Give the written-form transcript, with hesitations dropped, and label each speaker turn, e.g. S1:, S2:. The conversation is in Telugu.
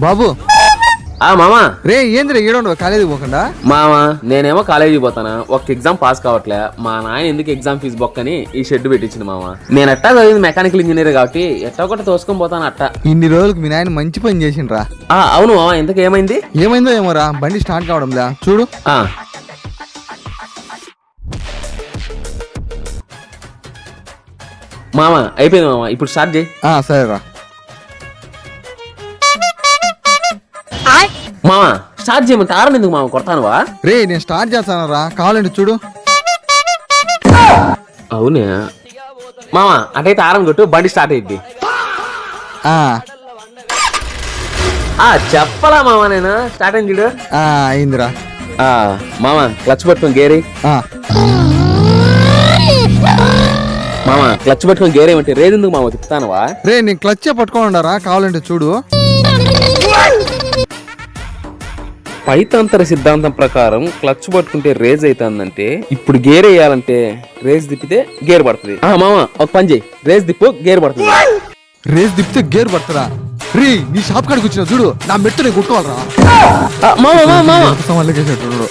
S1: బాబు
S2: మామా
S1: రే ఏంద్ర ఏడో కాలేజీకి పోకుండా
S2: మామా నేనేమో కాలేజీకి పోతానా ఒక ఎగ్జామ్ పాస్ కావట్లే మా నాయన ఎందుకు ఎగ్జామ్ ఫీజు బొక్కని ఈ షెడ్ పెట్టించింది మామా. నేను ఎట్టా చదివింది మెకానికల్ ఇంజనీర్ కాబట్టి ఎట్టా ఒకటి తోసుకొని పోతాను అట్టా.
S1: ఇన్ని రోజులకు మీ నాయన మంచి పని చేసిండ్రా.
S2: అవును మామా, ఇంతకు ఏమైంది?
S1: ఏమైందో ఏమోరా, బండి స్టార్ట్ కావడంలే చూడు.
S2: మామా అయిపోయింది మామా, ఇప్పుడు స్టార్ట్ చేయి.
S1: సరేరా.
S2: మామా స్టార్ట్ చేయమంటే ఆరం ఎందుకు మామ కొడతానువా?
S1: రే నేను స్టార్ట్ చేస్తానరా, కావాలంటే చూడు.
S2: అవునే మామా, అటైతే ఆరం కొట్టు, బండి స్టార్ట్ అయ్యింది. చెప్పలా మామా, నేను స్టార్ట్ అయింది చూడు.
S1: అయిందిరా.
S2: మామా క్లచ్ పట్టుకొని గేరే. మామా క్లచ్ పట్టుకొని గేరేమంటే రేదెందుకు మామ తిప్పుతానువా?
S1: రే నేను క్లచ్ పట్టుకోండారా, కావాలంటే చూడు.
S2: పైతంతర సిద్ధాంతం ప్రకారం క్లచ్ పట్టుకుంటే రేజ్ అవుతుందంటే ఇప్పుడు గేర్ వేయాలంటే రేజ్ తిప్పితే గేర్ పడుతుంది. మామ ఒక పని చేయి, రేజ్ తిప్పు గేర్ పడుతుంది.
S1: రేజ్ తిప్పితే గేర్ పడుతుందా? రీ నీ షాప్ కాడికి వచ్చిన చూడు, నా మెట్టు నేను కుట్టుకోవాలరా.
S2: మామ
S1: చూడు